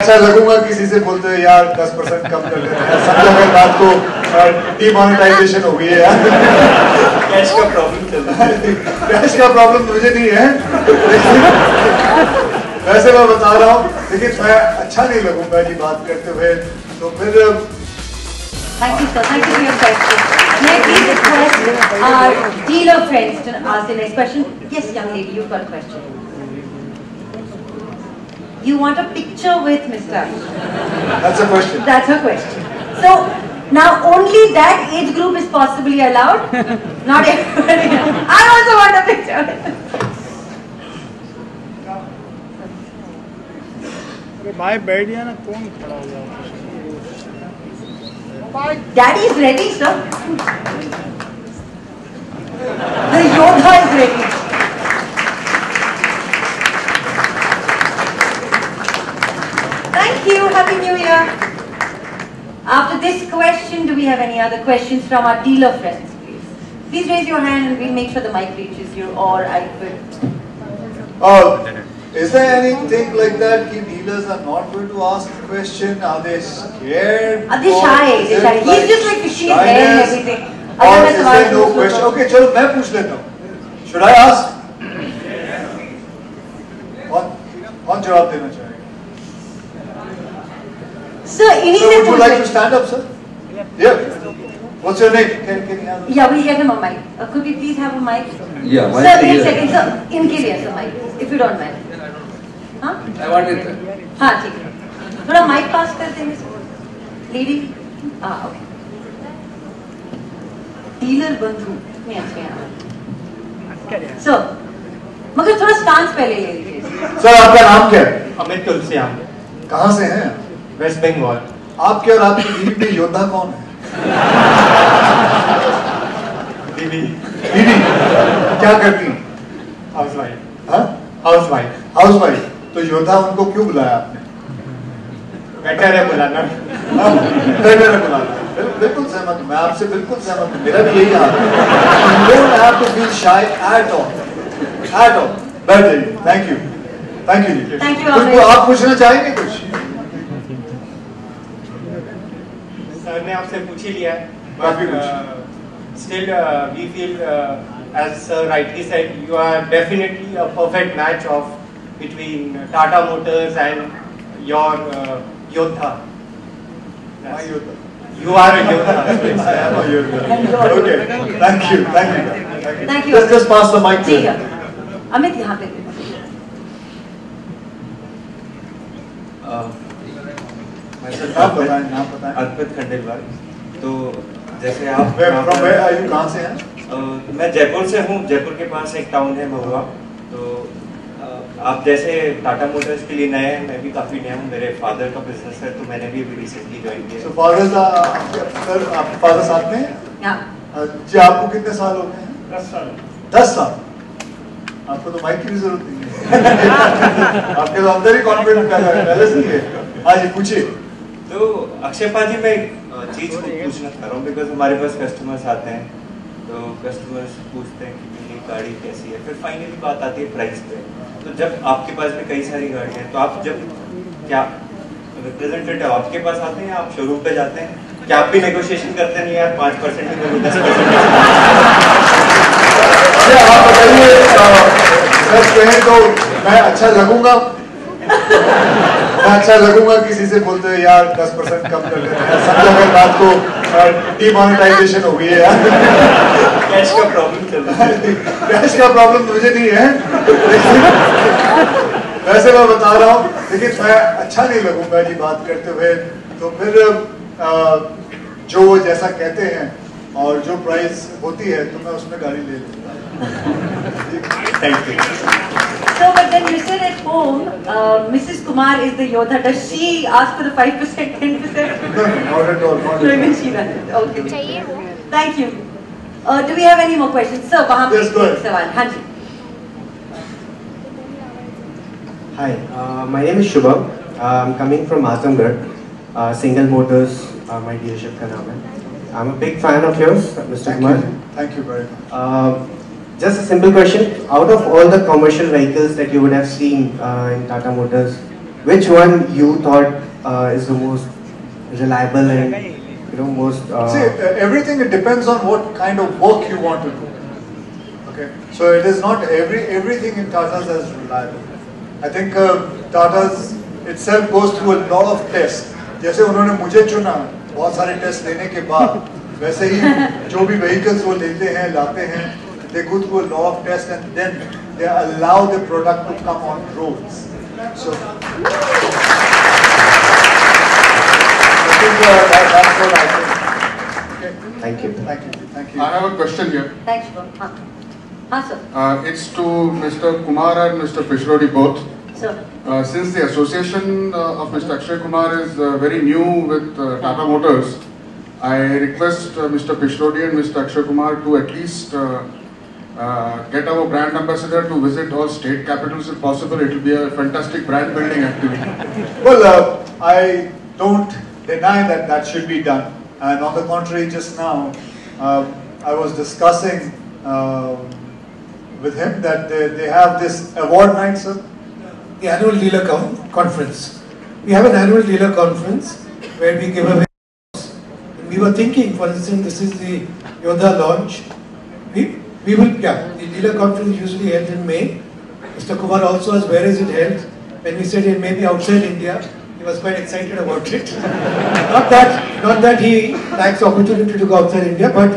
ऐसा लगूंगा किसी से बोलते हैं यार 10% कम कर देते हैं, समझो अगर बात को डीमोनेटाइजेशन हो गई है यार। कैश का प्रॉब्लम चल रहा है। कैश का प्रॉब्लम मुझे नहीं है, वैसे मैं बता रहा हूँ, लेकिन मैं अच्छा नहीं लगूंगा जी बात करते हुए, तो फिर Thank you, sir. Thank you for your question. May I please request our dealer friends to ask the next question? Yes, young lady, you've got a question. You want a picture with Mr. that's a question. That's her question. So, now only that age group is possibly allowed. Not everybody. I also want a picture. भाई बैठ गया ना, कौन खड़ा हो गया? Daddy is ready, sir. The Yodha is ready. Thank you. Happy New Year. After this question, do we have any other questions from our dealer friends, please? Please raise your hand and we'll make sure the mic reaches you, or I could. Is there anything like that कि dealers are not going to ask a question? Are they scared? Are they shy? They're shy. He's just like fishing his hair and everything. Or is there no question? Okay, चलो मैं पूछ लेता हूँ. Should I ask? कौन जवाब देना चाहेगा? Sir, So would you like to stand up, sir? Yeah. What's your name? Can you have? Yeah, we'll get him a mic. Could we please have a mic? Yeah. Sir, wait a second, sir. इनके लिए sir mic, if you don't mind. हाँ? I wanted that. हाँ ठीक है. थोड़ा mic pass कर देंगे sir. Lady. Okay. Dealer बंधु में अच्छे हैं. Sir, मगर थोड़ा stance पहले ले लीजिए. Sir, आपका नाम क्या है? अमित तुलसियाम। कहाँ से हैं? वेस्ट बंगाल। आपके और आपकी बीवी में योद्धा कौन है? बीवी। बीवी क्या करती हैं? Housewife. हाँ? Housewife. Housewife. तो योद्धा उनको क्यों बुलाया आपने? बेटर है बुलाना। बेटर है बुलाना। बिल्कुल सहमत हूँ, मैं आपसे बिल्कुल सहमत हूँ, मेरा भी यही हाल है। You don't have to feel shy at all. At all. बैठ जाइए। Thank you. Thank you. Thank you, कुछ आप पूछना चाहेंगे कुछ? सर ने आपसे पूछ ही लिया है। काफी Still, we feel, as Sir rightly said, you are definitely a perfect match of between Tata Motors and your Yodha. My Yodha. You are a Yodha. I am a Yodha. Okay. Thank you. Thank you. Thank you. Just pass the mic. ठीक है. अमित यहाँ पे. आप बताएं, नाम बताएं. अर्पित खंडेलवाल। तो जैसे आप कहाँ से हैं? मैं जयपुर से हूँ। जयपुर के पास एक टाउन है महुआ। तो आप जैसे टाटा मोटर्स के लिए नए हैं, मैं भी काफ़ी नया हूँ। मेरे फादर का बिजनेस है, तो मैंने भी अभी रिसेंटली ज्वाइन किया। So सर आप फादर साथ में हैं? जी, आपको कितने साल हो गए हैं? 10 साल। 10 साल। आपको तो माइक की भी जरूरत नहीं है। आपके तो अंदर ही कॉन्फिडेंट पहले से ही है। हाँ जी, पूछिए। तो अक्षय पाजी, मैं एक चीज़ को पूछना चाह रहा हूँ, बिकॉज हमारे पास कस्टमर्स आते हैं, तो कस्टमर्स पूछते हैं कि ये गाड़ी कैसी है, फिर फाइनली बात आती है प्राइस पे। तो जब आपके पास भी कई सारी गाड़ियाँ हैं, तो आप जब क्या रिप्रेजेंटेटिव आपके पास आते हैं या आप शोरूम पे जाते हैं, क्या आप भी नेगोशिएशन करते हैं? नहीं यार 5% ही करो, 10%। आप बताइए, सच कहें तो मैं अच्छा लगूंगा? मैं अच्छा लगूंगा किसी से बोलते हैं यार 10% कम कर देते हैं, समझो अगर बात को डीमोनेटाइजेशन हो गई है यार। कैश का प्रॉब्लम चल रहा है। कैश का प्रॉब्लम मुझे नहीं है, वैसे मैं बता रहा हूँ, लेकिन मैं अच्छा नहीं लगूंगा जी बात करते हुए, तो फिर जो वो जैसा कहते हैं और जो प्राइस होती है तो मैं उसमें गाड़ी ले लूंगा। Thank you. So, but then you said at home, Mrs. Kumar is the Yodha. Does she ask for the 5%, 10%? No, not at all. Not No, at even all. she doesn't. Okay. Thank you. Do we have any more questions? Sir, वहाँ पे एक सवाल. हाँ जी. Hi, my name is Shubham. I'm coming from Azamgarh. Single Motors, my dealership का नाम है. I'm a big fan of yours, Mr. Kumar. Thank you very much. Just a simple question. Out of all the commercial vehicles that you would have seen in Tata Motors, which one you thought is the most reliable and most? See, everything, it depends on what kind of work you want to do. Okay, so it is not everything in Tata's as reliable. I think Tata's itself goes through a lot of tests. जैसे उन्होंने मुझे चुना बहुत सारे test लेने के बाद, वैसे ही जो भी vehicles वो लेते हैं लाते हैं, they go through a lot of tests and then they allow the product to come on roads. So I think that's what I think. Okay. Thank you. Thank you. Thank you. I have a question here. Thanks, Shubham. Sir. It's to Mr. Kumar and Mr. Pishrodi both. Sir. Since the association of Mr. Akshay Kumar is very new with Tata Motors, I request Mr. Pishrodi and Mr. Akshay Kumar to at least get our brand ambassador to visit all state capitals if possible. It will be a fantastic brand building activity. Well, I don't deny that that should be done. And on the contrary, just now, I was discussing with him that they have this award night, sir. The annual dealer conference. We have an annual dealer conference where we give away. We were thinking, for instance, this is the Yodha launch. We will, the dealer conference usually held in May. Mr. Kumar also asked, where is it held? When we said it may be outside India, he was quite excited about it. not that he lacks opportunity to go outside India, but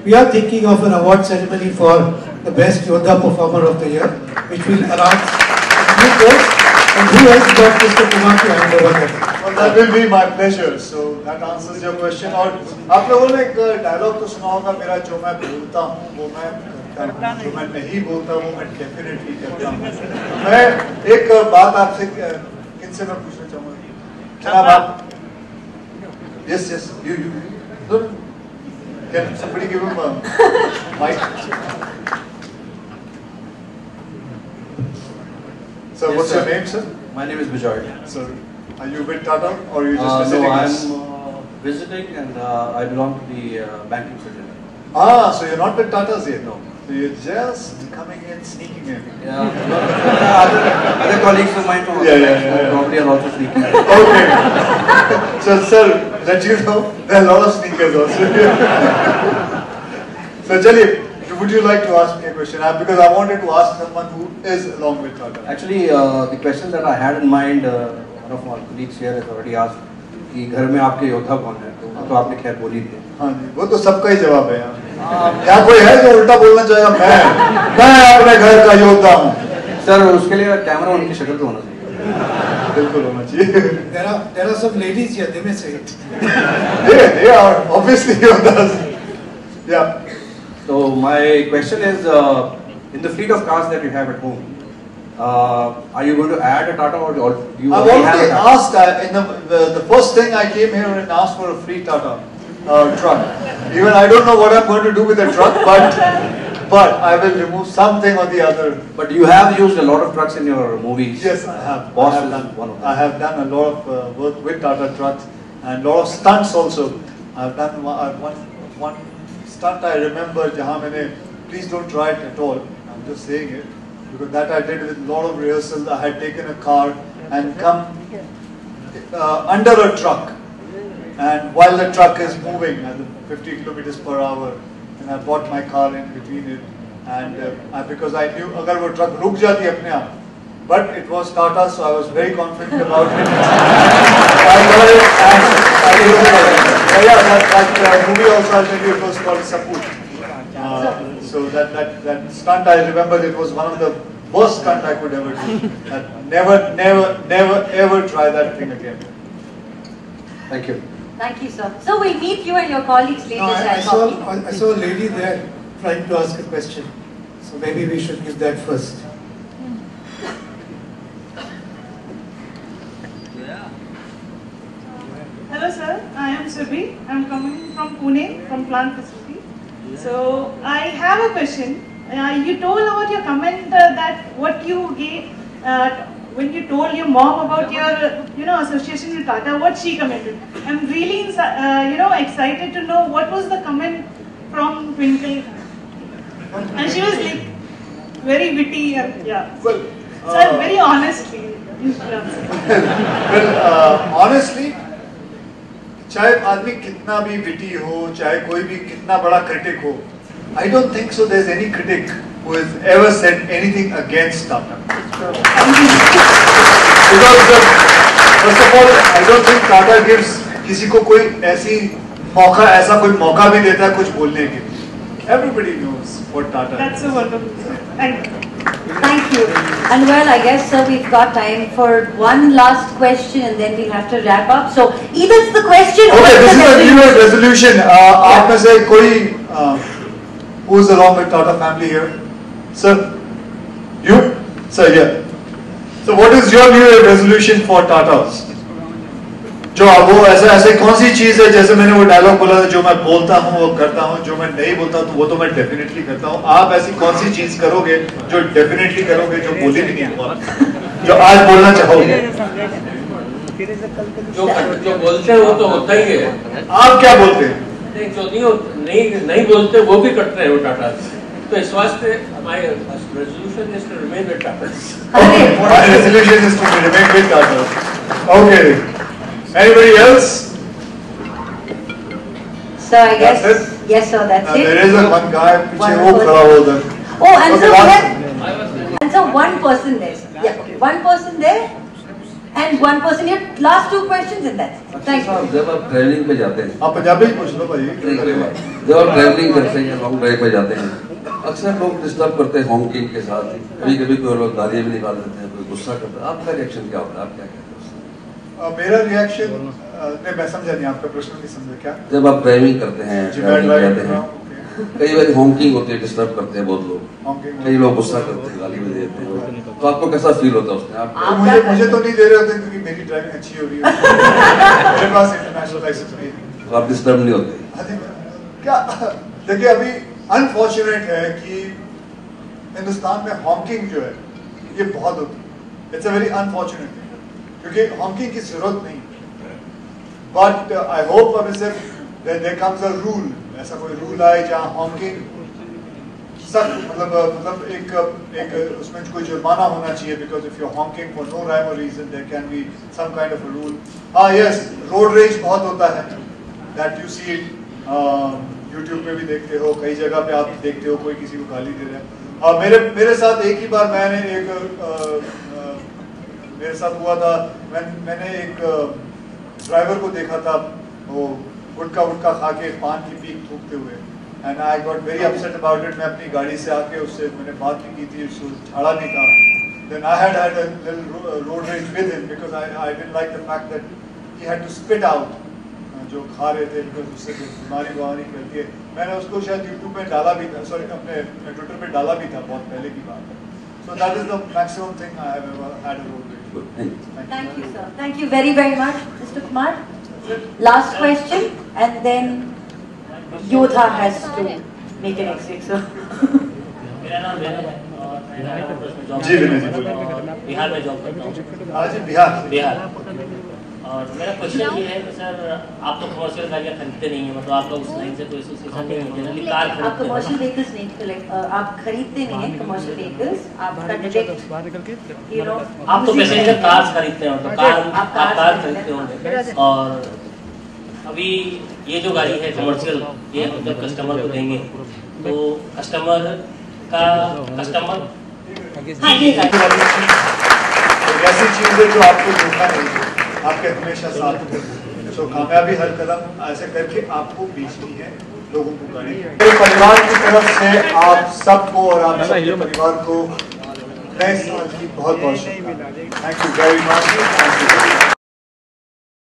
we are thinking of an award ceremony for the best Yodha performer of the year, which will announce in due course. And who has got Mr. Kumar to hand over that? Well, that will be my pleasure. So that answers your question. और आप लोगों ने एक dialogue तो सुना होगा मेरा, जो मैं बोलता हूँ वो मैं करता हूँ, जो मैं नहीं बोलता वो मैं डेफिनेटली करता हूँ. मैं एक बात आपसे किनसे मैं पूछना चाहूँगा. जनाब आप, yes, you. Can somebody give him a mic? So Yes, what's sir. your name, sir? My name is Bijoy. So are you with Tata or are you just visiting us? I'm visiting and I belong to the banking fraternity. Ah, so you're not with Tata's yet? No. So you're just coming in, sneaking in. Yeah. Other colleagues of mine from Yeah. probably are also sneaking. Okay. So sir, let you know, there are a lot of sneakers also. So Jalip, would you like to ask me a question? Because I wanted to ask someone who is along with Tata. Actually, the question that I had in mind, one of my colleagues here has already asked, कि घर में आपके योद्धा कौन है? तो आपने खैर बोली थी. हाँ जी, वो तो सबका ही जवाब है यार. क्या कोई है जो उल्टा बोलना चाहेगा? मैं अपने घर का योद्धा हूँ. सर उसके लिए कैमरा उनकी शक्ल तो होना चाहिए. बिल्कुल होना चाहिए. There are some ladies here, they may say it. They are obviously yodhas. Yeah. So my question is, in the fleet of cars that you have at home, are you going to add a Tata or do you I've already have already a Tata? asked, in the first thing I came here and asked for a free Tata truck. Even I don't know what I'm going to do with the truck, but I will remove something or the other. But you have used a lot of trucks in your movies. Yes, I have. Boss I have is done, one of them. I have done a lot of work with Tata trucks and a lot of stunts also. I've done one stunt I remember, jahan maine, please don't try it at all. I'm just saying it. Because that I did with a lot of rehearsals. I had taken a car and come under a truck, and while the truck is moving at 50 kilometers per hour, and I brought my car in between it, and because I knew agar wo truck ruk jati apne aap, but it was Tata, so I was very confident about it. I got it, and that movie also I'll tell you, it was called Saput. So that stunt, I remember it was one of the worst stunt I could ever do. Never ever try that thing again. Thank you. Thank you, sir. So we'll meet you and your colleagues later. No, I coffee. saw a lady there trying to ask a question. So maybe we should give that first. Hello sir, I am Surbi. I am coming from Pune, from plant facility. So I have a question. You told about your comment that what you gave when you told your mom about your association with Tata, what she commented. I'm really excited to know what was the comment from Twinkle. And she was like very witty and yeah. Well, Sir, very honestly. Well, honestly, चाहे आदमी कितना भी witty हो, चाहे कोई भी कितना बड़ा क्रिटिक हो, I don't think so there's any critic who has ever said anything against Tata. Because first of all, I don't think Tata gives किसी को कोई ऐसा कोई मौका भी देता है कुछ बोलने के लिए. Everybody knows what Tata That's is. a wonderful. Thank you. Thank you. And well, I guess, sir, we've got time for one last question and then we'll have to wrap up. So, either it's the question or Okay, this is a New Year resolution. आप में से कोई who is along with Tata family here? Sir? You? Sir, yeah. So, what is your New Year resolution for Tatas? जो वो ऐसे कौन सी चीज है, जैसे मैंने वो डायलॉग बोला था, जो मैं बोलता हूँ वो करता हूँ, जो मैं नहीं बोलता तो वो तो मैं डेफिनेटली करता हूँ. आप ऐसी कौन सी चीज करोगे जो डेफिनेटली करोगे, जो बोली भी नहीं हुआ, जो आज बोलना चाहोगे? जो बोलते हैं वो तो होता ही है. आप क्या बोलते हैं? जो नहीं बोलते वो भी करते हैं वो टाटा. तो इस वास्ते my resolution is to remain with Tata. My resolution is to remain with Tata. Okay. Anybody else? So I guess, yes sir, that's it. There is one guy, पीछे वो खड़ा हो उधर. Oh, and Okay, so last. and so one person there. Yeah, one person there and one person here. Last two questions and that's it. Thank you. जब आप travelling पे जाते हैं, आप पंजाबी पूछ लो भाई. जब आप ट्रैवलिंग करते हैं या लॉन्ग ड्राइव पे जाते हैं, अक्सर लोग डिस्टर्ब करते हैं हॉकिंग के साथ. कभी कोई लोग गालियाँ भी निकाल देते हैं, कोई गुस्सा करता है. आपका रिएक्शन क्या होता है? आप क्या कहते हैं? मेरा रिएक्शन नहीं, मैं समझा नहीं, आपका प्रश्न नहीं समझा. क्या? जब आप ड्राइविंग करते हैं, ड्राइविंग करते हैं, कई बार हॉकिंग होती है, डिस्टर्ब करते हैं बहुत लोग. कई लोग गुस्सा करते हैं, गाली भी देते हैं. तो आपको कैसा फील होता है उसमें? आप मुझे तो नहीं दे रहे होते क्योंकि मेरी ड्राइविंग अच्छी हो रही है. मेरे पास इंटरनेशनल लाइसेंस भी है. तो आप डिस्टर्ब नहीं होते? क्या देखिए, अभी अनफॉर्चुनेट है कि हिंदुस्तान में हॉकिंग जो है ये बहुत होती है. It's a very unfortunate thing, क्योंकि हॉकिंग की जरूरत नहीं. बट आई होप अभी सिर्फ देयर कम्स अ रूल, ऐसा कोई रूल आए जहाँ हॉकिंग सख्त, मतलब एक उसमें कोई जुर्माना होना चाहिए. Because if you honking for no rhyme or reason, there can be some kind of a rule. Yes, road rage बहुत होता है. That you see it, YouTube पे भी देखते हो, कई जगह पे आप देखते हो कोई किसी को गाली दे रहा है. मेरे साथ एक ही बार मेरे साथ हुआ था. मैंने एक ड्राइवर को देखा था, वो गुटखा खा के पान की पीक थूकते हुए, and I got very upset about it. मैं अपनी गाड़ी से आके उससे मैंने बात भी की थी, उसको झाड़ा नहीं था. Then I had a little road rage with him because I didn't like the fact that he had to spit out जो खा रहे थे, बिकॉज उससे बीमारी फैलती है. मैंने उसको शायद यूट्यूब पे डाला भी था, सॉरी अपने ट्विटर पे डाला भी था, बहुत पहले की बात है. So that is the maximum thing I have ever had a road rage. Thank you, sir. Thank you very, very much, Mr. Kumar. Last question, and then Yodha has to make an exit, sir. मेरा नाम विनय है और मैं जी विनय जी, बिहार में job करता हूँ. हाँ जी, बिहार. और मेरा क्वेश्चन ये है कि सर, आप तो कमर्शियल गाड़ियाँ खरीदते नहीं है, मतलब आप लोग उस लाइन से कोई एसोसिएशन नहीं है, जनरली कार खरीदते हैं. आप कमर्शियल व्हीकल्स नहीं आप खरीदते नहीं हैं कमर्शियल व्हीकल्स. आपका डायरेक्ट, यू नो, आप तो पैसेंजर कार्स खरीदते हैं, मतलब आप कार खरीदते होंगे. और अभी ये जो गाड़ी है कमर्शियल, ये जब कस्टमर को देंगे तो कस्टमर ऐसी चीज है जो आपको धोखा नहीं है, आपके हमेशा साथ में. तो कामयाबी हर कदम ऐसे करके आपको बेचनी है लोगों को गाड़ी. मेरे परिवार की तरफ से आप सबको और आप सबके परिवार को नए साल की बहुत बहुत शुभकामनाएं. Thank you very much.